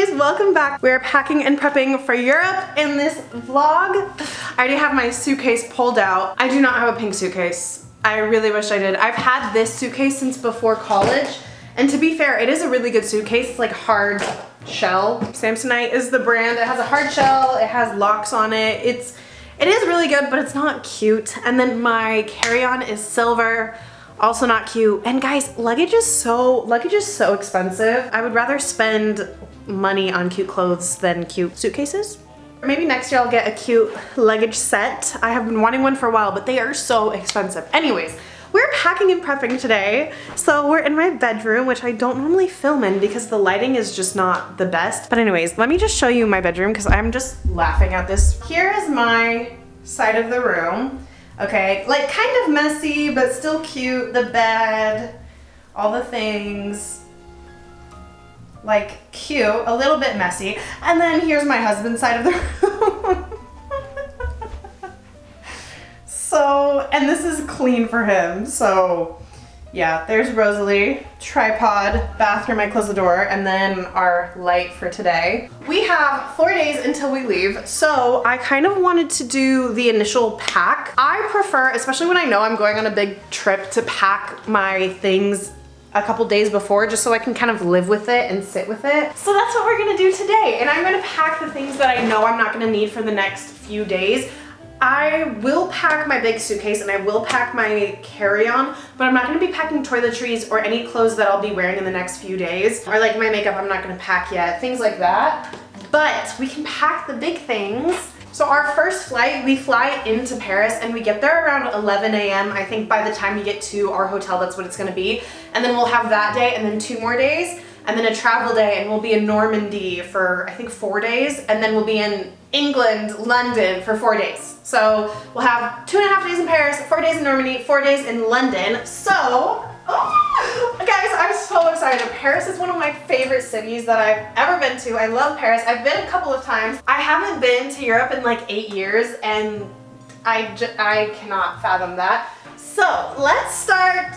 girlies, welcome back. We're packing and prepping for Europe in this vlog. I already have my suitcase pulled out. I do not have a pink suitcase. I really wish I did. I've had this suitcase since before college, and to be fair, it is a really good suitcase. It's like hard shell. Samsonite is the brand. It has a hard shell, it has locks on it. It is really good, but it's not cute. And then my carry-on is silver, also not cute. And guys, luggage is so expensive. I would rather spend money on cute clothes than cute suitcases. Maybe next year I'll get a cute luggage set. I have been wanting one for a while, but they are so expensive. Anyways, we're packing and prepping today. So we're in my bedroom, which I don't normally film in because the lighting is just not the best. But anyways, let me just show you my bedroom because I'm just laughing at this. Here is my side of the room. Okay, like kind of messy, but still cute. The bed, all the things. Like cute, a little bit messy. And then here's my husband's side of the room. So, and this is clean for him. So yeah, there's Rosalie, tripod, bathroom, I close the door, and then our light for today. We have 4 days until we leave, so I kind of wanted to do the initial pack. I prefer, especially when I know I'm going on a big trip, to pack my things a couple days before just so I can kind of live with it and sit with it. So that's what we're gonna do today, and I'm gonna pack the things that I know I'm not gonna need for the next few days. I will pack my big suitcase and I will pack my carry-on, but I'm not gonna be packing toiletries or any clothes that I'll be wearing in the next few days. Or like my makeup, I'm not gonna pack yet, things like that. But we can pack the big things. So our first flight, we fly into Paris and we get there around 11 a.m. I think by the time we get to our hotel, that's what it's gonna be. And then we'll have that day and then 2 more days. And then a travel day, and we'll be in Normandy for I think 4 days, and then we'll be in England, London for 4 days. So we'll have 2.5 days in Paris, 4 days in Normandy, 4 days in London. So, guys, I'm so excited. Paris is one of my favorite cities that I've ever been to. I love Paris. I've been a couple of times. I haven't been to Europe in like 8 years, and I cannot fathom that. So let's start.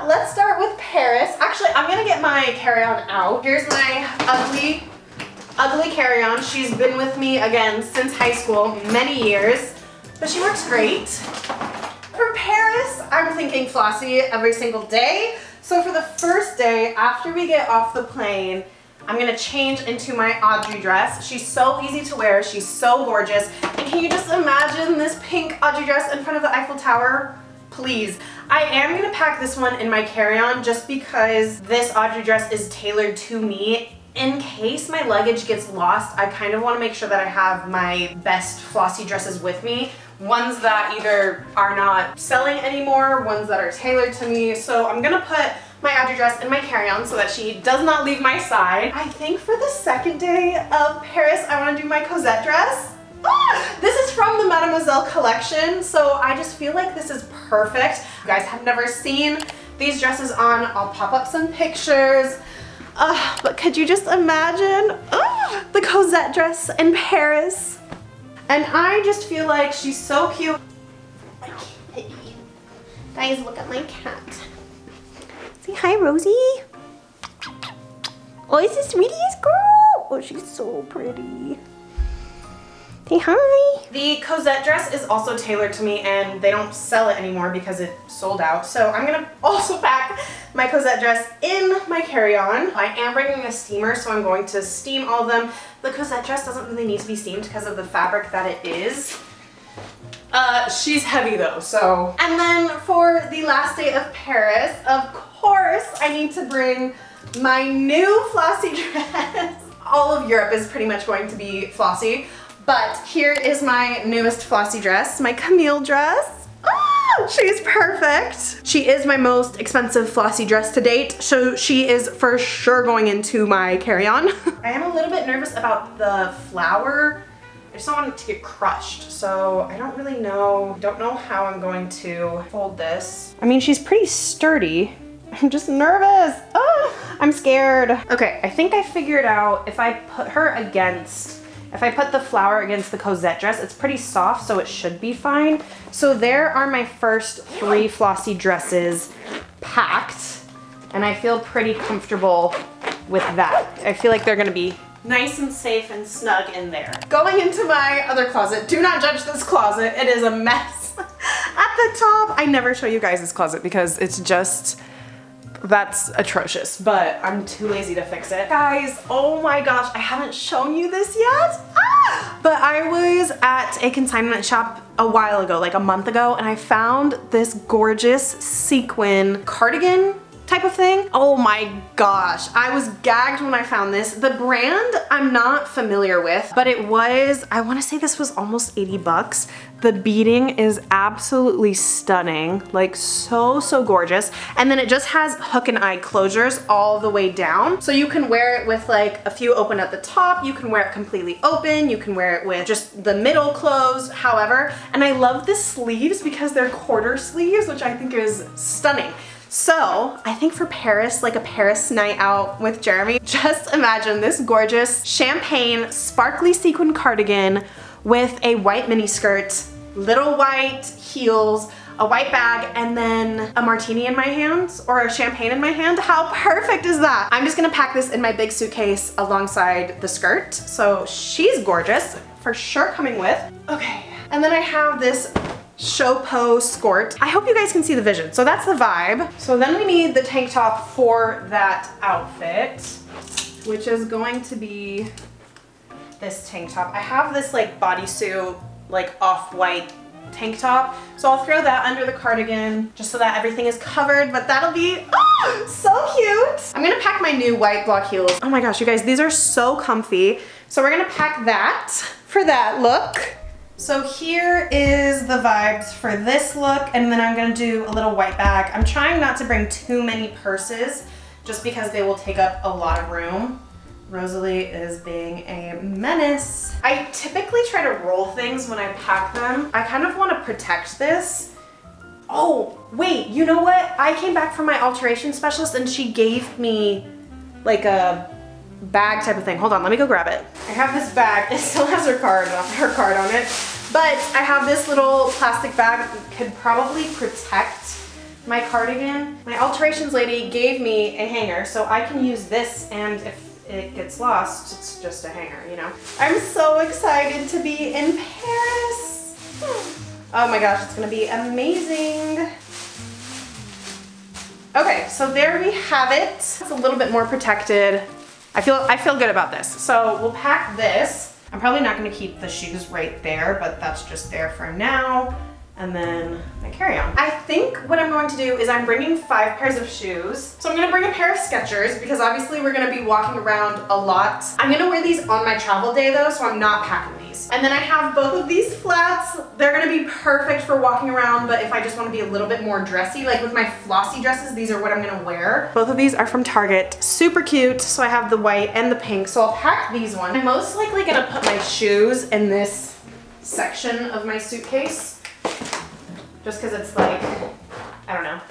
Let's start with Paris. Actually, I'm gonna get my carry-on out. Here's my ugly carry-on. She's been with me again since high school, many years, but she works great. For Paris, I'm thinking Flossie every single day. So for the first day, after we get off the plane, I'm gonna change into my Audrey dress. She's so easy to wear, she's so gorgeous. And can you just imagine this pink Audrey dress in front of the Eiffel Tower? Please. I am gonna pack this one in my carry-on just because this Audrey dress is tailored to me. In case my luggage gets lost, I kind of want to make sure that I have my best Flossie dresses with me. Ones that either are not selling anymore, ones that are tailored to me. So I'm gonna put my Audrey dress in my carry-on so that she does not leave my side. I think for the second day of Paris, I want to do my Cosette dress. This is from the Mademoiselle collection, so I just feel like this is perfect. If you guys have never seen these dresses on, I'll pop up some pictures. But could you just imagine the Cosette dress in Paris? And I just feel like she's so cute. My kitty. Guys, look at my cat. Say hi, Rosie. Oh, it's the sweetest girl. Oh, she's so pretty. Say hi. The Cosette dress is also tailored to me, and they don't sell it anymore because it sold out. So I'm gonna also pack my Cosette dress in my carry-on. I am bringing a steamer, so I'm going to steam all of them. The Cosette dress doesn't really need to be steamed because of the fabric that it is. She's heavy though, so. And then for the last day of Paris, of course, I need to bring my new Flossie dress. All of Europe is pretty much going to be Flossie. But here is my newest Flossie dress, my Camille dress. She's perfect. She is my most expensive Flossie dress to date, so she is for sure going into my carry-on. I am a little bit nervous about the flower. I just don't want it to get crushed, so I don't really know. Don't know how I'm going to fold this. I mean, she's pretty sturdy. I'm just nervous. I'm scared. Okay, I think I figured out if I put her against If I put the flower against the Cosette dress, it's pretty soft, so it should be fine. So there are my first 3 Flossie dresses packed, and I feel pretty comfortable with that. I feel like they're gonna be nice and safe and snug in there. Going into my other closet, do not judge this closet, it is a mess. At the top, I never show you guys this closet because it's just, that's atrocious, but I'm too lazy to fix it. Guys, oh my gosh, I haven't shown you this yet. But I was at a consignment shop a while ago, like a month ago, and I found this gorgeous sequin cardigan type of thing. Oh my gosh, I was gagged when I found this. The brand I'm not familiar with, but it was, I want to say this was almost 80 bucks. The beading is absolutely stunning, like so gorgeous. And then it just has hook and eye closures all the way down. So you can wear it with like a few open at the top, you can wear it completely open, you can wear it with just the middle closed, however. And I love the sleeves because they're quarter sleeves, which I think is stunning. So I think for Paris, like a Paris night out with Jeremy, just imagine this gorgeous champagne sparkly sequin cardigan with a white mini skirt, little white heels, a white bag, and then a martini in my hand or a champagne in my hand. How perfect is that? I'm just gonna pack this in my big suitcase alongside the skirt. So she's gorgeous, for sure coming with. Okay, and then I have this Chopo skirt. I hope you guys can see the vision. So that's the vibe. So then we need the tank top for that outfit, which is going to be this tank top. I have this like bodysuit, like off-white tank top. So I'll throw that under the cardigan just so that everything is covered, but that'll be so cute. I'm gonna pack my new white block heels. Oh my gosh, you guys, these are so comfy. So we're gonna pack that for that look. So here is the vibes for this look, and then I'm gonna do a little white bag. I'm trying not to bring too many purses just because they will take up a lot of room. Rosalie is being a menace. I typically try to roll things when I pack them. I kind of want to protect this. Oh, wait, you know what? I came back from my alteration specialist and she gave me like a bag type of thing. Hold on, let me go grab it. I have this bag. It still has her card on it, but I have this little plastic bag that could probably protect my cardigan. My alterations lady gave me a hanger, so I can use this, and if it gets lost, it's just a hanger, you know? I'm so excited to be in Paris. Oh my gosh, it's gonna be amazing. Okay, so there we have it. It's a little bit more protected. I feel good about this. So we'll pack this. I'm probably not gonna keep the shoes right there, but that's just there for now. And then my carry-on. I think what I'm going to do is I'm bringing 5 pairs of shoes. So I'm gonna bring a pair of Skechers because obviously we're gonna be walking around a lot. I'm gonna wear these on my travel day though, so I'm not packing these. And then I have both of these flats. They're gonna be perfect for walking around, but if I just wanna be a little bit more dressy, like with my flossy dresses, these are what I'm gonna wear. Both of these are from Target, super cute. So I have the white and the pink, so I'll pack these ones. I'm most likely gonna put my shoes in this section of my suitcase. Just because it's like, I don't know,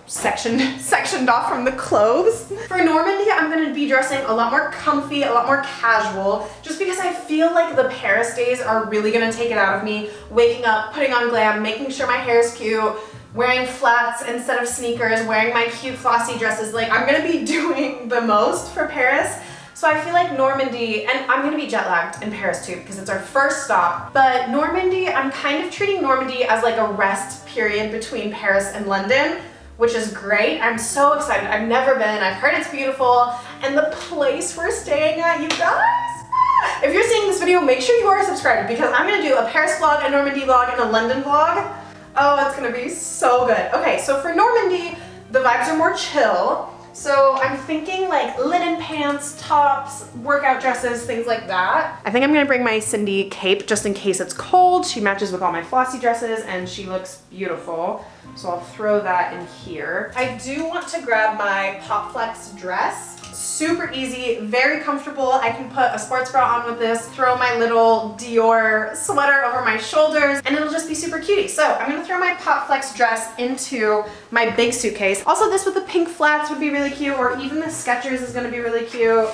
sectioned off from the clothes. For Normandy, I'm gonna be dressing a lot more comfy, a lot more casual, just because I feel like the Paris days are really gonna take it out of me. Waking up, putting on glam, making sure my hair is cute, wearing flats instead of sneakers, wearing my cute flossy dresses. Like, I'm gonna be doing the most for Paris. So I feel like Normandy, and I'm gonna be jet lagged in Paris too because it's our first stop, but Normandy, I'm kind of treating Normandy as like a rest period between Paris and London, which is great. I'm so excited. I've never been. I've heard it's beautiful. And the place we're staying at, you guys, if you're seeing this video, make sure you are subscribed because I'm gonna do a Paris vlog, a Normandy vlog, and a London vlog. Oh, it's gonna be so good. Okay, so for Normandy, the vibes are more chill. So I'm thinking like linen pants, tops, workout dresses, things like that. I think I'm gonna bring my Cindy cape just in case it's cold. She matches with all my flossy dresses and she looks beautiful. So I'll throw that in here. I do want to grab my Pop Flex dress. Super easy, very comfortable. I can put a sports bra on with this, throw my little Dior sweater over my shoulders, and it'll just be super cutie. So I'm gonna throw my Pop Flex dress into my big suitcase. Also, this with the pink flats would be really cute, or even the Skechers is gonna be really cute.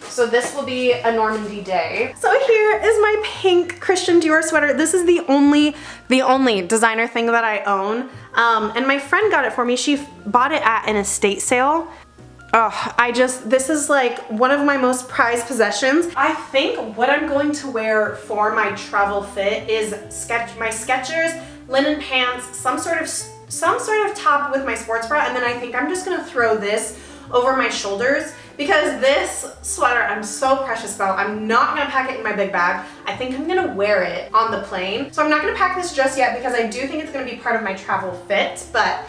So this will be a Normandy day. So here is my pink Christian Dior sweater. This is the only designer thing that I own. And my friend got it for me. She bought it at an estate sale. Oh, this is like one of my most prized possessions. I think what I'm going to wear for my travel fit is my Skechers, linen pants, some sort of top with my sports bra, and then I think I'm just gonna throw this over my shoulders because this sweater I'm so precious about. I'm not gonna pack it in my big bag. I think I'm gonna wear it on the plane. So I'm not gonna pack this just yet because I do think it's gonna be part of my travel fit, but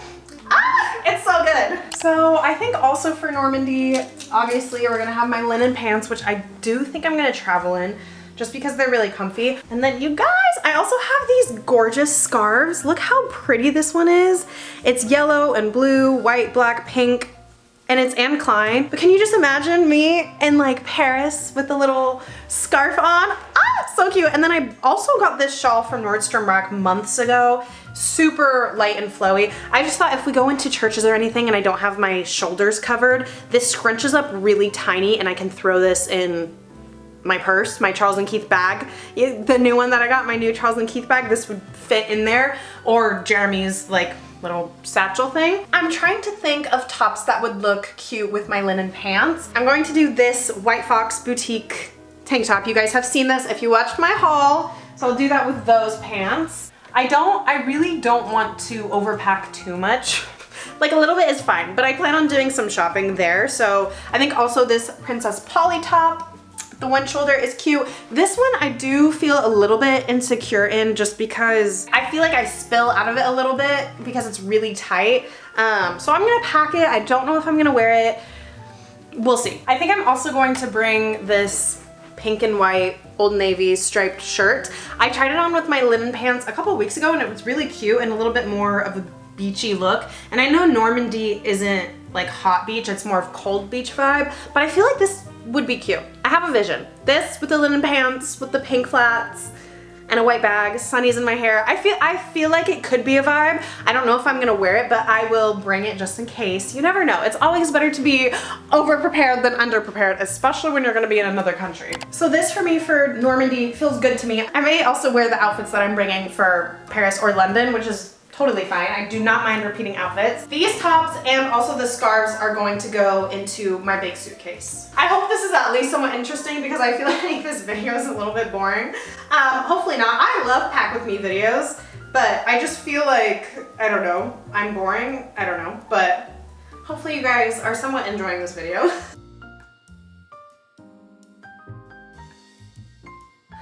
it's so good. So I think also for Normandy, obviously we're gonna have my linen pants, which I do think I'm gonna travel in just because they're really comfy. And then you guys, I also have these gorgeous scarves. Look how pretty this one is. It's yellow and blue, white, black, pink, and it's Anne Klein. But can you just imagine me in like Paris with the little scarf on? So cute. And then I also got this shawl from Nordstrom Rack months ago. Super light and flowy. I just thought if we go into churches or anything and I don't have my shoulders covered, this scrunches up really tiny and I can throw this in my purse, my Charles & Keith bag. The new one that I got, my new Charles & Keith bag, this would fit in there, or Jeremy's like little satchel thing. I'm trying to think of tops that would look cute with my linen pants. I'm going to do this White Fox boutique tank top. You guys have seen this if you watched my haul, so I'll do that with those pants. I really don't want to overpack too much. Like a little bit is fine, but I plan on doing some shopping there. So I think also this Princess Polly top, the one shoulder is cute. This one I do feel a little bit insecure in just because I feel like I spill out of it a little bit because it's really tight. So I'm gonna pack it. I don't know if I'm gonna wear it. We'll see. I think I'm also going to bring this pink and white Old Navy striped shirt. I tried it on with my linen pants a couple weeks ago and it was really cute and a little bit more of a beachy look. And I know Normandy isn't like hot beach, it's more of cold beach vibe, but I feel like this would be cute. I have a vision. This with the linen pants, with the pink flats, and a white bag, sunnies in my hair. I feel like it could be a vibe. I don't know if I'm gonna wear it, but I will bring it just in case. You never know. It's always better to be over-prepared than under-prepared, especially when you're gonna be in another country. So this for me for Normandy feels good to me. I may also wear the outfits that I'm bringing for Paris or London, which is totally fine. I do not mind repeating outfits. These tops and also the scarves are going to go into my big suitcase. I hope this is at least somewhat interesting because I feel like this video is a little bit boring. Hopefully not. I love pack with me videos, but I just feel like, I don't know, I'm boring. I don't know, but hopefully you guys are somewhat enjoying this video.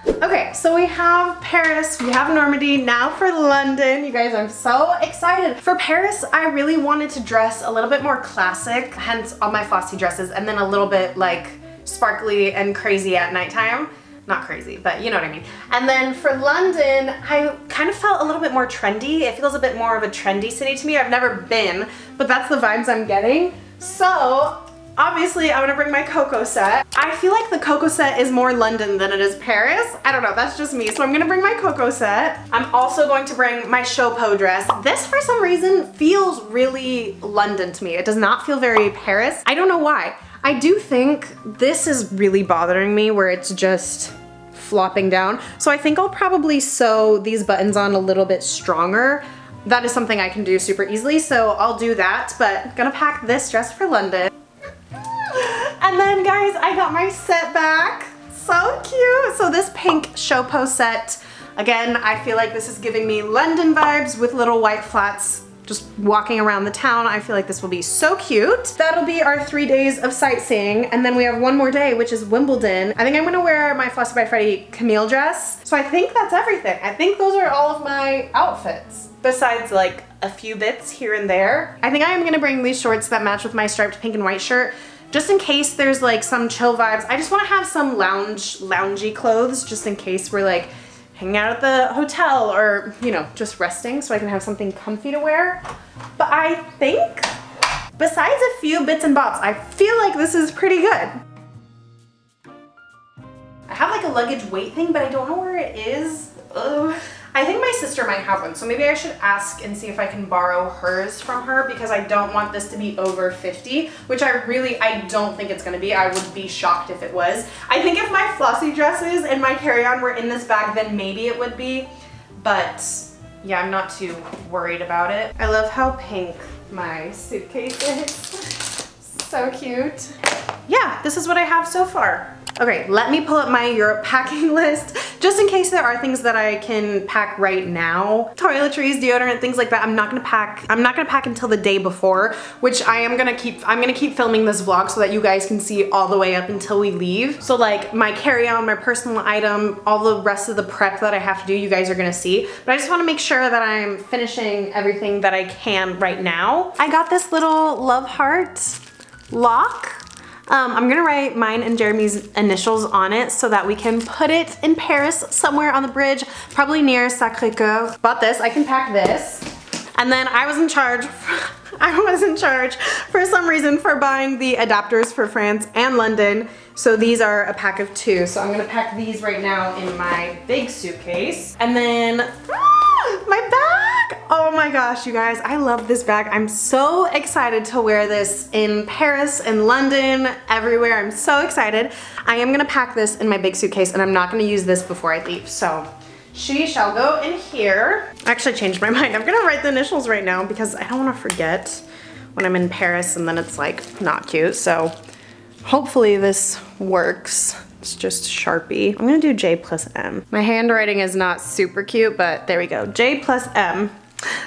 Okay, so we have Paris, we have Normandy, now for London. You guys, I'm so excited. For Paris, I really wanted to dress a little bit more classic, hence all my flossy dresses, and then a little bit like sparkly and crazy at nighttime. Not crazy, but you know what I mean. And then for London, I kind of felt a little bit more trendy. It feels a bit more of a trendy city to me. I've never been, but that's the vibes I'm getting. So obviously, I'm gonna bring my Coco set. I feel like the Coco set is more London than it is Paris. I don't know, that's just me. So I'm gonna bring my Coco set. I'm also going to bring my chapeau dress. This, for some reason, feels really London to me. It does not feel very Paris. I don't know why. I do think this is really bothering me where it's just flopping down. So I think I'll probably sew these buttons on a little bit stronger. That is something I can do super easily, so I'll do that, but I'm gonna pack this dress for London. And then guys, I got my set back. So cute. So this pink chapeau set, again, I feel like this is giving me London vibes with little white flats. Just walking around the town, I feel like this will be so cute. That'll be our 3 days of sightseeing, and then we have one more day, which is Wimbledon. I think I'm gonna wear my FlossyByFreddy Camille dress. So I think that's everything. I think those are all of my outfits. Besides like a few bits here and there. I think I am gonna bring these shorts that match with my striped pink and white shirt, just in case there's like some chill vibes. I just wanna have some loungy clothes, just in case we're like hanging out at the hotel or, you know, just resting so I can have something comfy to wear. But I think, besides a few bits and bobs, I feel like this is pretty good. I have like a luggage weight thing, but I don't know where it is. Ugh. I think my sister might have one, so maybe I should ask and see if I can borrow hers from her because I don't want this to be over 50, which I don't think it's gonna be. I would be shocked if it was. I think if my flossy dresses and my carry-on were in this bag, then maybe it would be, but yeah, I'm not too worried about it. I love how pink my suitcase is. So cute. Yeah, this is what I have so far. Okay, let me pull up my Europe packing list just in case there are things that I can pack right now. Toiletries, deodorant, things like that. I'm not gonna pack until the day before, which I'm gonna keep filming this vlog so that you guys can see all the way up until we leave. So like my carry-on, my personal item, all the rest of the prep that I have to do, you guys are gonna see. But I just wanna make sure that I'm finishing everything that I can right now. I got this little love heart lock. I'm gonna write mine and Jeremy's initials on it so that we can put it in Paris somewhere on the bridge, probably near Sacré-Cœur. Bought this, I can pack this. And then I was in charge for some reason for buying the adapters for France and London. So these are a pack of 2. So I'm gonna pack these right now in my big suitcase. And then, my bag! Oh my gosh, you guys, I love this bag. I'm so excited to wear this in Paris and London, everywhere. I'm so excited. I am gonna pack this in my big suitcase and I'm not gonna use this before I leave. So she shall go in here. I actually changed my mind. I'm gonna write the initials right now because I don't wanna forget when I'm in Paris and then it's like not cute. So hopefully this works. It's just Sharpie. I'm gonna do J plus M. My handwriting is not super cute, but there we go. J plus M.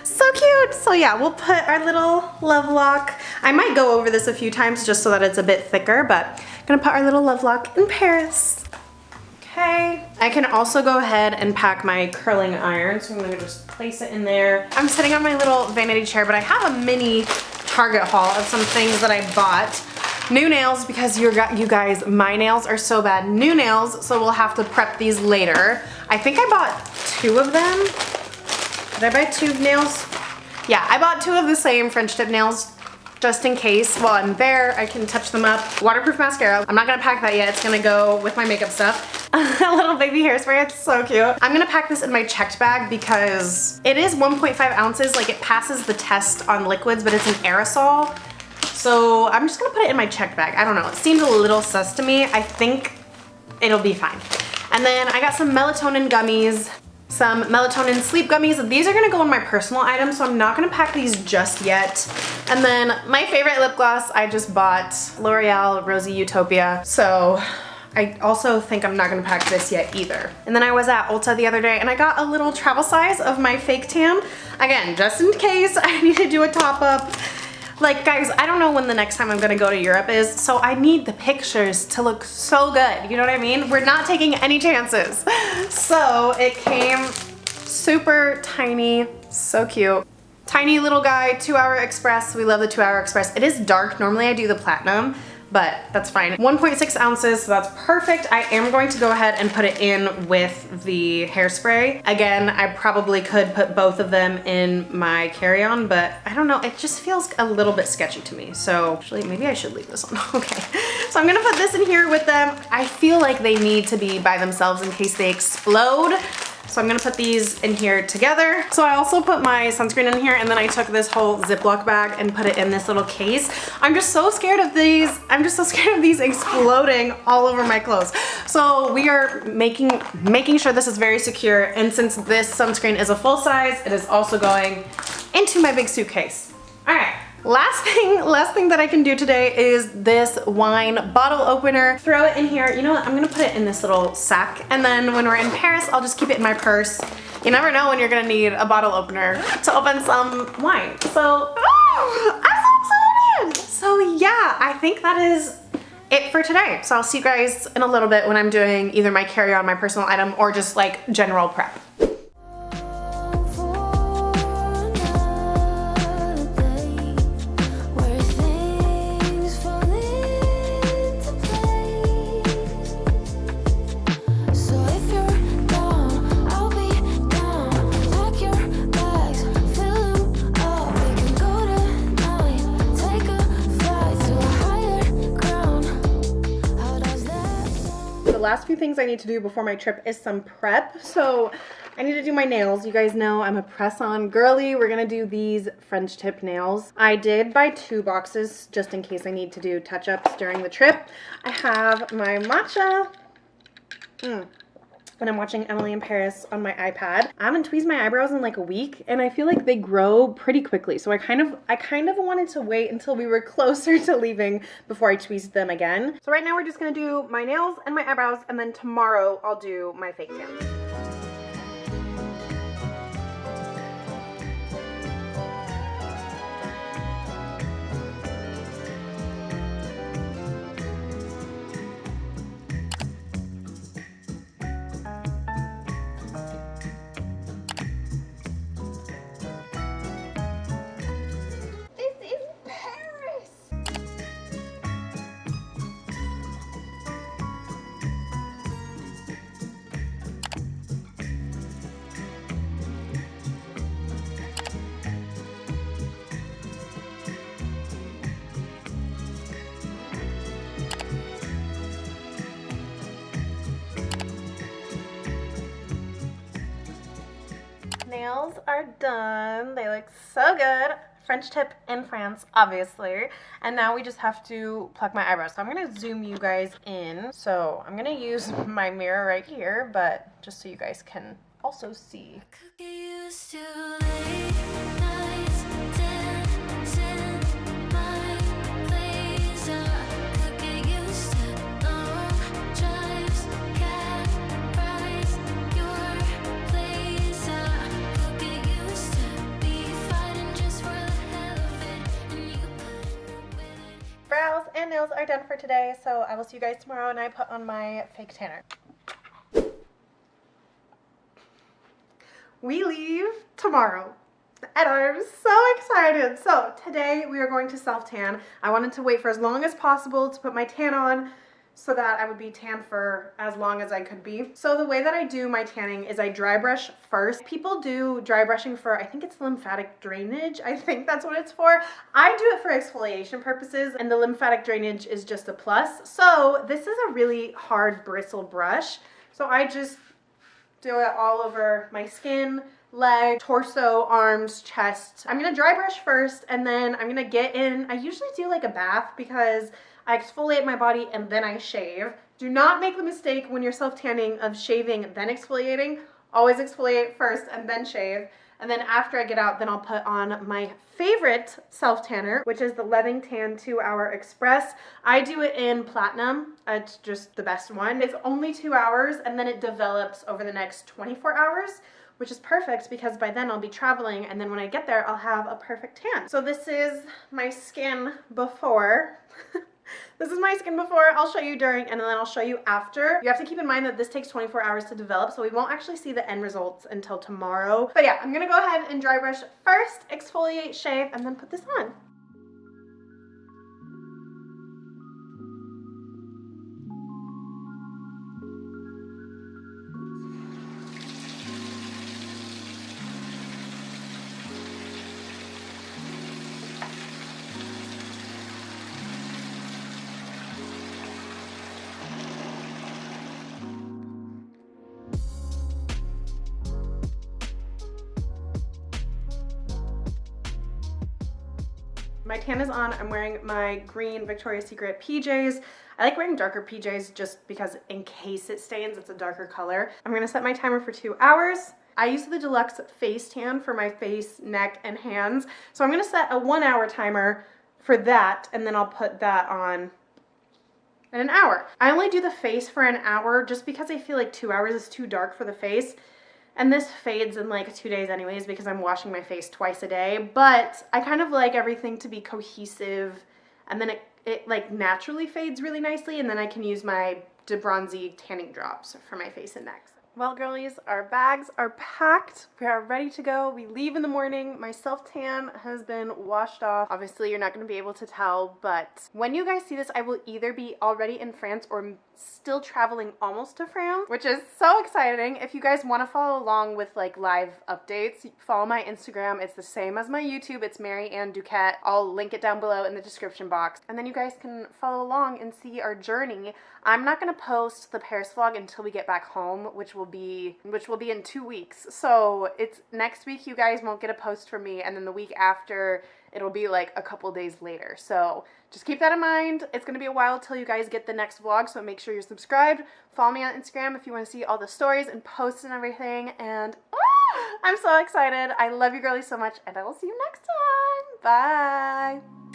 So cute. So yeah, we'll put our little love lock. I might go over this a few times just so that it's a bit thicker, but I'm gonna put our little love lock in Paris. Okay. I can also go ahead and pack my curling iron, so I'm gonna just place it in there. I'm sitting on my little vanity chair, but I have a mini Target haul of some things that I bought. New nails, because you guys, my nails are so bad. New nails, so we'll have to prep these later. I think I bought 2 of them. Did I buy 2 nails? Yeah, I bought 2 of the same French tip nails just in case. While I'm there, I can touch them up. Waterproof mascara. I'm not gonna pack that yet. It's gonna go with my makeup stuff. A little baby hairspray, it's so cute. I'm gonna pack this in my checked bag because it is 1.5 ounces. Like it passes the test on liquids, but it's an aerosol. So I'm just gonna put it in my checked bag. I don't know, it seems a little sus to me. I think it'll be fine. And then I got some melatonin gummies, some melatonin sleep gummies. These are gonna go in my personal items, so I'm not gonna pack these just yet. And then my favorite lip gloss, I just bought L'Oreal Rosy Utopia. So I also think I'm not gonna pack this yet either. And then I was at Ulta the other day and I got a little travel size of my fake tan. Again, just in case I need to do a top up. Like guys, I don't know when the next time I'm gonna go to Europe is, so I need the pictures to look so good, you know what I mean? We're not taking any chances. So it came super tiny, so cute. Tiny little guy, 2-hour express. We love the 2-hour express. It is dark, normally I do the platinum, but that's fine. 1.6 ounces, so that's perfect. I am going to go ahead and put it in with the hairspray. Again, I probably could put both of them in my carry-on, but I don't know, it just feels a little bit sketchy to me. So actually, maybe I should leave this on. Okay, so I'm gonna put this in here with them. I feel like they need to be by themselves in case they explode. So I'm gonna put these in here together. So I also put my sunscreen in here and then I took this whole Ziploc bag and put it in this little case. I'm just so scared of these. I'm just so scared of these exploding all over my clothes. So we are making sure this is very secure. And since this sunscreen is a full size, it is also going into my big suitcase. All right. Last thing that I can do today is this wine bottle opener. Throw it in here. You know what? I'm gonna put it in this little sack. And then when we're in Paris, I'll just keep it in my purse. You never know when you're gonna need a bottle opener to open some wine. So, I'm so excited. So yeah, I think that is it for today. So I'll see you guys in a little bit when I'm doing either my carry-on, my personal item, or just like general prep. The last few things I need to do before my trip is some prep. So I need to do my nails. You guys know I'm a press-on girly. We're gonna do these French tip nails. I did buy 2 boxes just in case I need to do touch-ups during the trip. I have my matcha when I'm watching Emily in Paris on my iPad. I haven't tweezed my eyebrows in like a week, and I feel like they grow pretty quickly. So I kind of wanted to wait until we were closer to leaving before I tweezed them again. So right now we're just gonna do my nails and my eyebrows, and then tomorrow I'll do my fake tan. Nails are done. They look so good. French tip in France, obviously. And now we just have to pluck my eyebrows. So I'm going to zoom you guys in. So I'm going to use my mirror right here, but just so you guys can also see. Brows and nails are done for today, so I will see you guys tomorrow and I put on my fake tanner. We leave tomorrow and I'm so excited. So today we are going to self-tan. I wanted to wait for as long as possible to put my tan on so that I would be tan for as long as I could be. So the way that I do my tanning is I dry brush first. People do dry brushing for, I think it's lymphatic drainage. I think that's what it's for. I do it for exfoliation purposes, and the lymphatic drainage is just a plus. So this is a really hard bristle brush. So I just do it all over my skin, leg, torso, arms, chest. I'm gonna dry brush first, and then I'm gonna get in. I usually do like a bath because I exfoliate my body and then I shave. Do not make the mistake when you're self-tanning of shaving then exfoliating. Always exfoliate first and then shave. And then after I get out, then I'll put on my favorite self-tanner, which is the Levington 2-Hour Express. I do it in platinum. It's just the best one. It's only 2 hours, and then it develops over the next 24 hours, which is perfect because by then I'll be traveling, and then when I get there, I'll have a perfect tan. So this is my skin before. This is my skin before. I'll show you during, and then I'll show you after. You have to keep in mind that this takes 24 hours to develop, so we won't actually see the end results until tomorrow. But yeah, I'm gonna go ahead and dry brush first, exfoliate, shave, and then put this on. My tan is on. I'm wearing my green Victoria's Secret PJs. I like wearing darker PJs just because in case it stains, it's a darker color. I'm gonna set my timer for 2 hours. I use the deluxe face tan for my face, neck, and hands. So I'm gonna set a 1 hour timer for that, and then I'll put that on in an hour. I only do the face for an hour just because I feel like 2 hours is too dark for the face. And this fades in like 2 days anyways because I'm washing my face twice a day. But I kind of like everything to be cohesive, and then it like naturally fades really nicely, and then I can use my De Bronzy tanning drops for my face and neck. Well, girlies, our bags are packed. We are ready to go. We leave in the morning. My self-tan has been washed off. Obviously, you're not going to be able to tell, but when you guys see this, I will either be already in France or still traveling almost to France, which is so exciting. If you guys want to follow along with like live updates, follow my Instagram. It's the same as my YouTube. It's Mary Ann Duquette. I'll link it down below in the description box. And then you guys can follow along and see our journey. I'm not going to post the Paris vlog until we get back home, which will which will be in 2 weeks. So it's next week you guys won't get a post from me, and then the week after it'll be like a couple days later. So just keep that in mind. It's gonna be a while till you guys get the next vlog, so make sure you're subscribed. Follow me on Instagram if you want to see all the stories and posts and everything. And I'm so excited. I love you girlies so much, and I will see you next time. Bye.